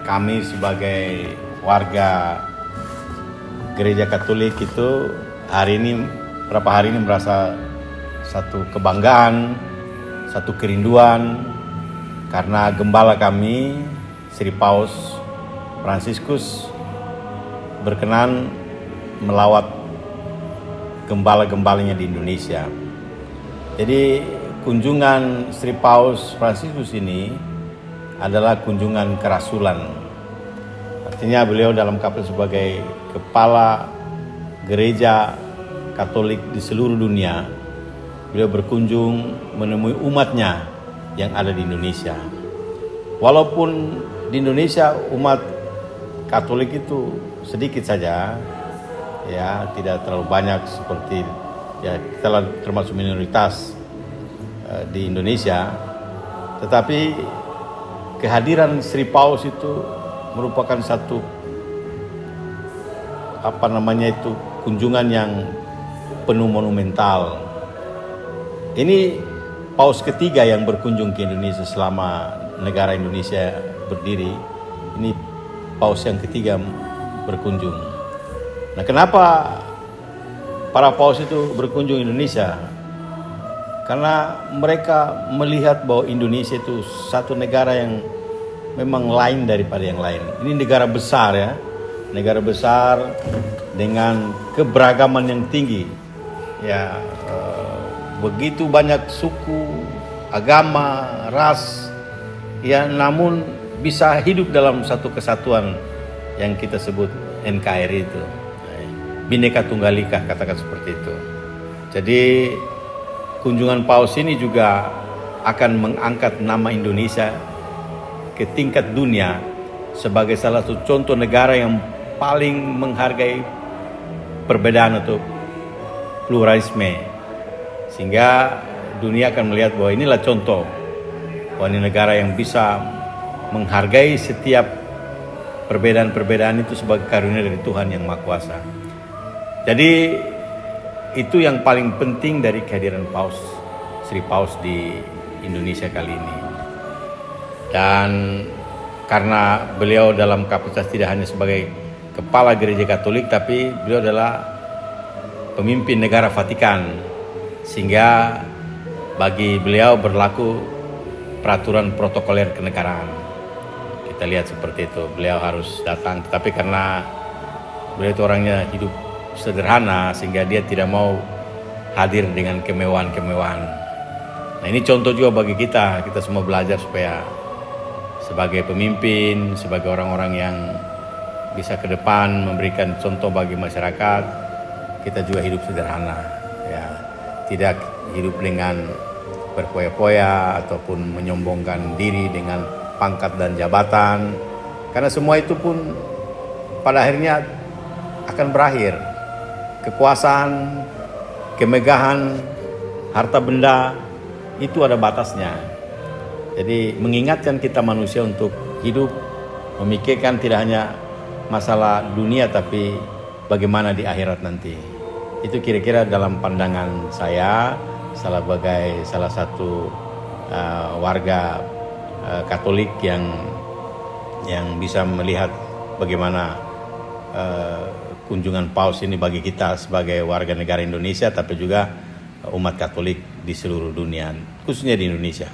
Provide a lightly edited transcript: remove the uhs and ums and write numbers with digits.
kami sebagai warga Gereja Katolik itu beberapa hari ini merasa satu kebanggaan, satu kerinduan karena gembala kami Sri Paus Fransiskus berkenan melawat gembala-gembalanya di Indonesia. Jadi kunjungan Sri Paus Fransiskus ini adalah kunjungan kerasulan. Artinya beliau dalam kapasitas sebagai kepala gereja Katolik di seluruh dunia, beliau berkunjung menemui umatnya yang ada di Indonesia. Walaupun di Indonesia umat Katolik itu sedikit saja, ya tidak terlalu banyak seperti ya kita termasuk minoritas di Indonesia, tetapi kehadiran Sri Paus itu merupakan satu kunjungan yang penuh monumental. Ini Paus ketiga yang berkunjung ke Indonesia selama negara Indonesia berdiri. Ini Paus yang ketiga berkunjung. Nah, kenapa para Paus itu berkunjung Indonesia? Karena mereka melihat bahwa Indonesia itu satu negara yang memang lain daripada yang lain. Ini negara besar ya, negara besar dengan keberagaman yang tinggi. Ya, begitu banyak suku, agama, ras, ya namun bisa hidup dalam satu kesatuan yang kita sebut NKRI itu. Bhinneka Tunggal Ika, katakan seperti itu. Jadi kunjungan Paus ini juga akan mengangkat nama Indonesia ke tingkat dunia sebagai salah satu contoh negara yang paling menghargai perbedaan atau pluralisme, sehingga dunia akan melihat bahwa inilah contoh bahwa ini negara yang bisa menghargai setiap perbedaan-perbedaan itu sebagai karunia dari Tuhan yang Maha Kuasa. Jadi itu yang paling penting dari kehadiran Paus Sri Paus di Indonesia kali ini. Dan karena beliau dalam kapasitas tidak hanya sebagai kepala gereja Katolik, tapi beliau adalah pemimpin negara Vatikan, sehingga bagi beliau berlaku peraturan protokoler kenegaraan. Kita lihat seperti itu, beliau harus datang, tetapi karena beliau itu orangnya hidup sederhana sehingga dia tidak mau hadir dengan kemewahan-kemewahan. Nah, ini contoh juga bagi kita semua belajar supaya sebagai pemimpin, sebagai orang-orang yang bisa ke depan memberikan contoh bagi masyarakat, kita juga hidup sederhana, ya, tidak hidup dengan berfoya-foya ataupun menyombongkan diri dengan pangkat dan jabatan, karena semua itu pun pada akhirnya akan berakhir. Kekuasaan, kemegahan, harta benda itu ada batasnya. Jadi mengingatkan kita manusia untuk hidup, memikirkan tidak hanya masalah dunia tapi bagaimana di akhirat nanti. Itu kira-kira dalam pandangan saya sebagai salah satu warga Katolik yang bisa melihat bagaimana kunjungan Paus ini bagi kita sebagai warga negara Indonesia, tapi juga umat Katolik di seluruh dunia, khususnya di Indonesia.